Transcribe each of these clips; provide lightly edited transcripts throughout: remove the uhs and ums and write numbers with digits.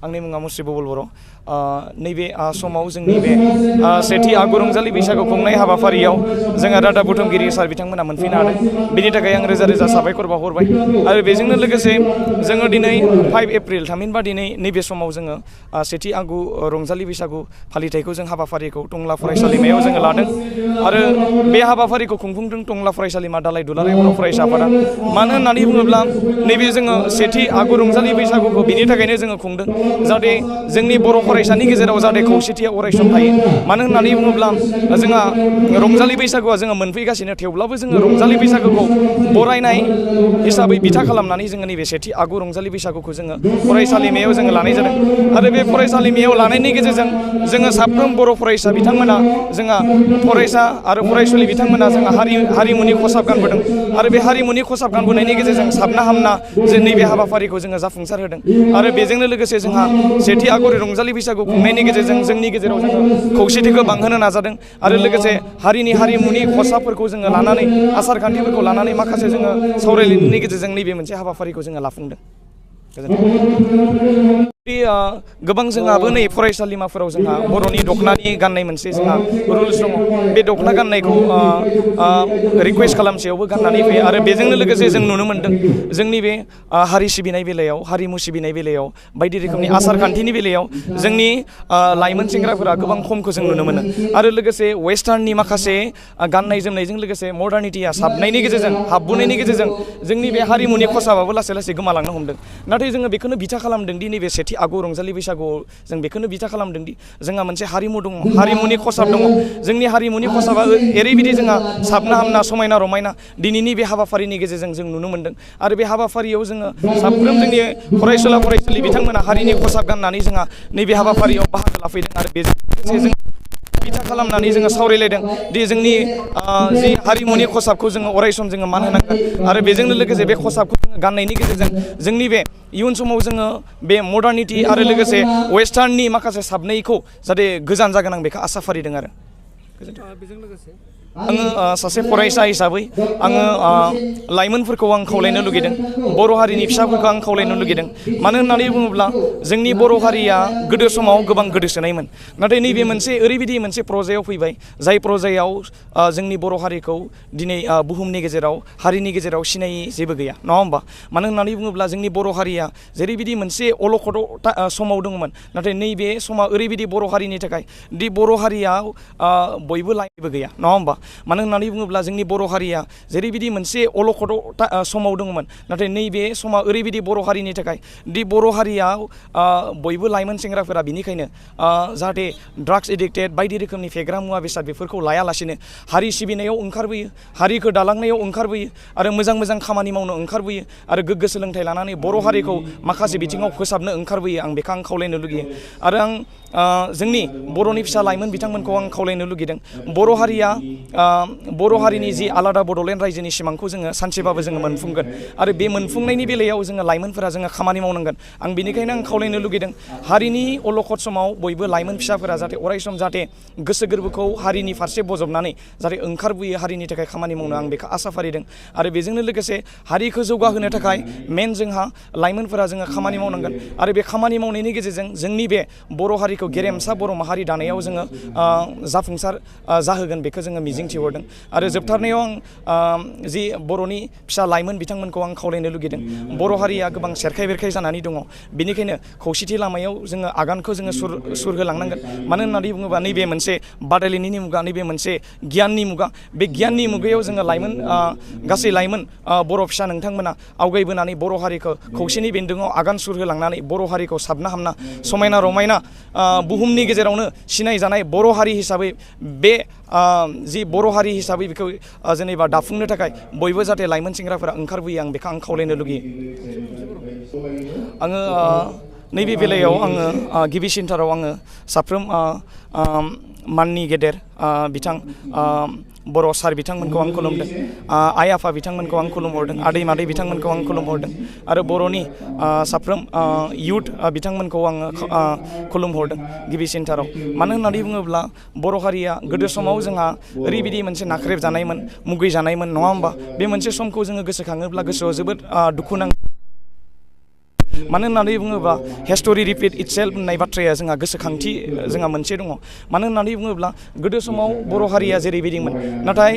आंनि मुङा मुस्रि बबुल बर'। नैबे समाव जोंनि बे सेथि आगु रंजालि बैसागु खुंनाय हाबाफारियाव जोंहा रादाब बुथुमगिरि सार बिथांमोना मोनफैनो हादों। बेनि थाखाय आं रोजा रोजा साबायखर बावहरबाय। आरो बेजोंनो लोगोसे जोङो दिनै 5 एप्रिल थामहिनबा दिनै नैबे समाव जोङो सेथि आगु रंजालि बैसागु फालिथायखौ जों हाबाफारिखौ टंला फरायसालिमायाव जोङो लादों। आरो बे हाबाफारिखौ खुंफुंदों टंला फरायसालिमा दालाय दुलाराय बर' फरायसा आफादा। मानो होननानै बुङोब्ला नैबे जोङो सेथि आगु रंजालि बैसागुखौ बिनि थाखायनो जोङो खुंदों जाहाथे जोंनि बर' फरायसानि गेजेराव जाहाथे खौसेथिया अरायसम थायो। मानो होननानै बुङोब्ला जोंहा रंजालि बैसागुआ जोङो मोनफैगासिनो, थेवब्लाबो जोङो रंजालि बैसागुखौ बरायनाय हिसाबै बिथा खालामनानै जोङो नैबे सेथि आगु रंजालि बैसागुखौ जोङो फरायसालिमायाव जोङो लानाय जादों। आरो बे फरायसालिमायाव लानायनि गेजेरजों जोङो साफ्रोम बर' फरायसा बिथांमोना जोंहा फरायसा आरो फरायसुलि बिथांमोना जोंहा हारिमुनि खसाब गानबोदों। आरो बे हारिमुनि खसाब गानबोनायनि गेजेरजों साबना हामना जों नैबे हाबाफारिखौ जोङो जाफुंसार होदों। आरो बेजोंनो लोगोसे जोंहा सेथि आगु रंजालि बैसागु खुंनायनि गेजेरजों जोंनि गेजेराव जोङो खौसेथिखौ बांहोनो नाजादों। आरो लोगोसे हारिमुनि खसाबफोरखौ जोङो लानानै, आसार खान्थिफोरखौ लानानै माखासे जोङो सावरायलायनायनि गेजेरजों नैबे मोनसे हाबाफारिखौ जोङो लाफुंदों। गोबां जोंहाबो नै फरायसालिमाफोराव जोंहा बर'नि दख'नानि गाननाय मोनसे जोंहा रुल्स दङ। बे दख'ना गाननायखौ रिकुवेस्ट खालामसेयावबो गाननानै फैयो। आरो बेजोंनो लोगोसे जों नुनो मोन्दों जोंनि बे हारि सिबिनाय बेलायाव, हारिमु सिबिनाय बेलायाव, बायदि रोखोमनि आसार खान्थिनि बेलायाव जोंनि लाइमोन सेंग्राफोरा गोबां खमखौ जों नुनो मोनो। आरो लोगोसे वेस्टार्ननि माखासे गाननाय जोमनायजों लोगोसे मडार्निटिया हाबबोनायनि गेजेरजों जोंनि बे हारिमुनि खसाबाबो लासै लासै गोमालांनो हमदों। नाथाय जोङो बेखौनो बिथा खालामदों दि नैबे सेथि आगु रंजालि बैसागुआव जों बेखौनो बिथा खालामदों दि जोंहा मोनसे हारिमु दङ, हारिमुनि खसाब दङ। जोंनि हारिमुनि खसाबा ओरैबायदि जोंहा साबना हामना, समायना रमायना दिनैनि बे हाबाफारिनि गेजेरजों जों नुनो मोन्दों। आरो बे हाबाफारियाव जोङो साफ्रोम जोंनि फरायसुलि बिथांमोना हारिनि खसाब गाननानै जोंहा नैबे हाबाफारियाव बाहागो लाफैदों। आरो बेजों लोगोसे जों बिथा खालामनानै जोङो सावरायलायदों दि जोंनि जि हारिमुनि खसाबखौ जोङो अरायसम जोङो मान होनांगोन। आरो बेजोंनो लोगोसे बे खसाबखौ जोङो गाननायनि गेजेरजों जोंनि बे इयुन समाव जोङो बे मडार्निटि आरो लोगोसे वेस्टार्ननि माखासे साबनायखौ जाहाथे गोजान जागोन, आं बेखौ आसा फारिदों। आरो बेजों लोगोसे आङो सासे फरायसा हिसाबै आङो लाइमोनफोरखौ आं खावलायनो लुगैदों, बर' हारिनि फिसाफोरखौ आं खावलायनो लुगैदों। मानो होननानै बुङोब्ला जोंनि बर' हारिया गोदो समाव गोबां गोदोसोनायमोन। नाथाय नैबे मोनसे ओरैबायदि मोनसे प्रजायाव फैबाय, जाय प्रजायाव जोंनि बर' हारिखौ दिनै बुहुमनि गेजेराव, हारिनि गेजेराव सिनायि जेबो गैया, नङा होमबा? मानो होननानै बुङोब्ला जोंनि बर' हारिया जेरैबायदि मोनसे अलखदाव समाव दंमोन, नाथाय नैबे समा ओरैबायदि बर' हारिनि थाखाय दि बर' हारियाव बयबो लाइमोनबो गैया, नङा होमबा? मानो होननानै बुङोब्ला जोंनि बर' हारिया जेरैबायदि मोनसे अलखदाव समाव दंमोन, नाथाय नैबे समा ओरैबायदि बर' हारिनि थाखाय दि बर' हारियाव बयबो लाइमोन सेंग्राफोरा बिनिखायनो जाहाथे ड्राग्स एडिक्टेड, बायदि रोखोमनि फेग्रा मुवा बेसाद बेफोरखौ लायालासिनो हारि सिबिनायाव ओंखारबोयो, हारिखौ दालांनायाव ओंखारबोयो, आरो मोजां मोजां खामानि मावनो ओंखारबोयो, आरो गोग्गो सोलोंथाइ लानानै बर' हारिखौ माखासे बिथिङाव फोसाबनो ओंखारबोयो। आं बेखौ खावलायनो लुगैयो। आरो आं जोंनि बर'नि फिसा लाइमोन बिथांमोनखौ आं खावलायनो लुगैदों, बर' हारिनि जि आलादा बड'लेण्ड रायजोनि सिमांखौ जोङो सानसेबाबो जोङो मोनफुंगोन। आरो बे मोनफुंनायनि बेलायाव जोङो लाइमोनफोरा जोङो खामानि मावनांगोन। आं बेनिखायनो आं खावलायनो लुगैदों, हारिनि अलखद समाव बयबो लाइमोन फिसाफोरा जाहाथे अरायसम जाहाथे गोसो गोरबोखौ हारिनि फारसे बजबनानै जाहाथे ओंखारबोयो, हारिनि थाखाय खामानि मावनो, आं बेखौ आसा फारिदों। आरो बेजोंनो लोगोसे हारिखौ जौगाहोनो थाखाय जोंहा लाइमोनफोरा जोङो खामानि मावनांगोन। आरो बे खामानि मावनायनि गेजेरजों जोंनि बे बर' हारिखौ गेरेमसा बर' माहारि दानायाव जोङो जाफुंसार जाहोगोन, बेखौ जोङो मिजिंथिहरदों। आरो जोबथारनायाव आं जि बर'नि फिसा लाइमोन बिथांमोनखौ आं खावलायनो लुगैदों, बर' हारिया गोबां सेरखाय बेरखाय जानानै दङ। बेनिखायनो खौसेथि लामायाव जोङो आगानखौ जोङो सुर होलांनांगोन। मानो होननानै बुङोबा नैबे मोनसे बादायलायनायनि मुगा, नैबे मोनसे गियाननि मुगा। बे गियाननि मुगायाव जोङो गासै लाइमोन बर' फिसा नोंथांमोना आवगायबोनानै बर' हारिखौ खौसेनि बेन्दोङाव आगान सुर होलांनानै बर' हारिखौ साबना हामना, समायना रमायना, बुहुमनि गेजेरावनो सिनायजानाय बर' हारि हिसाबै बे जि बर' हारि हिसाबै बेखौ जेनेबा दाफुंनो थाखाय बयबो जाहाथे लाइमोन सेंग्राफोरा ओंखारबोयो, आं बेखौ खावलायनो लुगैयो। आङो नैबे बेलायाव आङो गिबिसिनथाराव आङो साफ्रोम माननि गेदेर बिथां बर' सार बिथांमोनखौ आं खुलुमदों, आइ आफा बिथांमोनखौ आं खुलुमहरदों, आदै मादै बिथांमोनखौ आं खुलुमहरदों, आरो बर'नि साफ्रोम इयुथ बिथांमोनखौ आङो खुलुमहरदों गिबिसिनथाराव। मानो होननानै बुङोब्ला बर' हारिया गोदो समाव जोंहा ओरैबायदि मोनसे नाख्रेब जानायमोन, मुगै जानायमोन, नङा होमबा? बे मोनसे समखौ जोङो गोसोखाङोब्ला गोसोआव जोबोद दुखु नाङो। मानो होननानै बुङोब्ला हिस्टरि रिपिट इटसेल्फ होननाय बाथ्राया जोंहा गोसोखांथि जोंहा मोनसे दङ। मानो होननानै बुङोब्ला गोदो समाव बर' हारिया जेरैबायदिमोन, नाथाय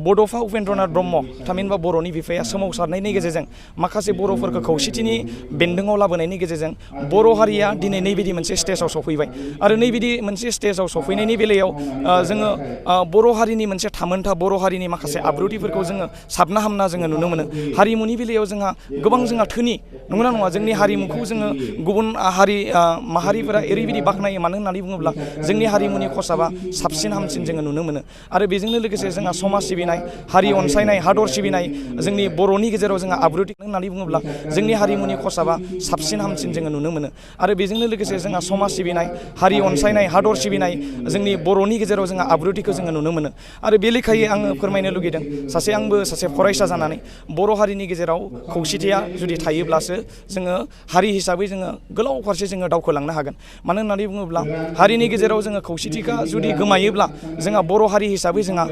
बड'फा उपेन्द्रनाथ ब्रह्म थामहिनबा बर'नि बिफाया सोमावसारनायनि गेजेरजों माखासे बर'फोरखौ खौसेथिनि बेन्दोङाव लाबोनायनि गेजेरजों बर' हारिया दिनै नैबायदि मोनसे स्टेजाव सफैबाय। आरो नैबायदि मोनसे स्टेजाव सफैनायनि बेलायाव जोङो बर' हारिनि मोनसे थामोनथा, बर' हारिनि माखासे आब्रुथिफोरखौ जोङो साबना हामना जोङो नुनो मोनो। हारिमुनि बेलायाव गोबां जोंहा धोनि, नंगौना नङा? जोंनि हारिमुखौ जोङो गुबुन हारि माहारिफोरा ओरैबायदि बाख्नायो, मानो होननानै बुङोब्ला जोंनि हारिमुनि खसाबा साबसिन हामसिन जोङो नुनो मोनो। आरो बेजोंनो लोगोसे जोंहा समाज सिबिनाय, हारि अनसायनाय, हादर सिबिनाय, जोंनि बर'नि गेजेराव जोंहा आब्रुथि होननानै बुङोब्ला जोंनि हारिमुनि खसाबा साबसिन हामसिन जोङो नुनो मोनो। आरो बेजोंनो लोगोसे जोंहा समाज सिबिनाय, हारि अनसायनाय, हादर सिबिनाय, जोंनि बर'नि गेजेराव जोंहा आब्रुथिखौ जोङो नुनो मोनो। आरो बे लेखायै आङो फोरमायनो लुगैदों, आंबो सासे फरायसा जानानै बर' हारिनि गेजेराव खौसेथिया जुदि थायोब्लासो जोङो हारि हिसाबै जोङो गोलाव फारसे जोङो दावखोलांनो हागोन। मानो होननानै बुङोब्ला हारिनि गेजेराव जोङो खौसेथिखा जुदि गोमायोब्ला जोंहा बर' हारि हिसाबै जोंहा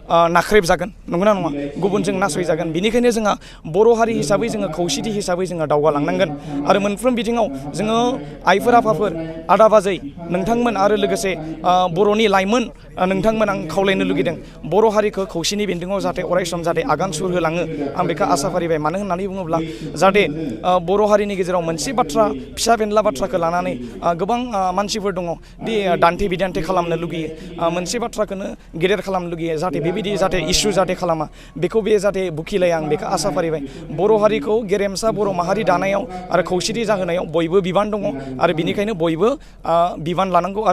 नाख्रेबजागोन, नंगौना नङा? गुबुनजों नासयजागोन। बेनिखायनो जोंहा बर' हारि हिसाबै जोङो खौसेथि हिसाबै जोङो दावगालांनांगोन। आरो मोनफ्रोम बिथिङाव जोङो आइफोर आफाफोर, आदा बाजै नोंथांमोन आरो लोगोसे बर'नि लाइमोन नोंथांमोन, आं खावलायनो लुगैदों बर' हारिखौ खौसेनि बेन्दोङाव जाहाथे अरायसम जाहाथे आगान सुर होलाङो, आं बेखौ आसा फारिबाय। मानो होननानै बुङोब्ला जाहाथे बर' हारिनि गेजेराव मोनसे बाथ्रा, फिसा बेनला बाथ्राखौ लानानै गोबां मानसिफोर दङ दि दान्थे बिदान्थे खालामनो लुगैयो, मोनसे बाथ्राखौनो गेदेर खालामनो लुगैयो, जाहाथे बेबायदि जाहाथे इसु जाहाथे खालामा, बेखौ बे जाहाथे बुखिलाया, आं बेखौ आसा फारिबाय। बर' हारिखौ गेरेमसा बर' माहारि दानायाव आरो खौसेथि जाहोनायाव बयबो बिबान दङ, आरो बिनिखायनो बयबो बिबान लानांगौ।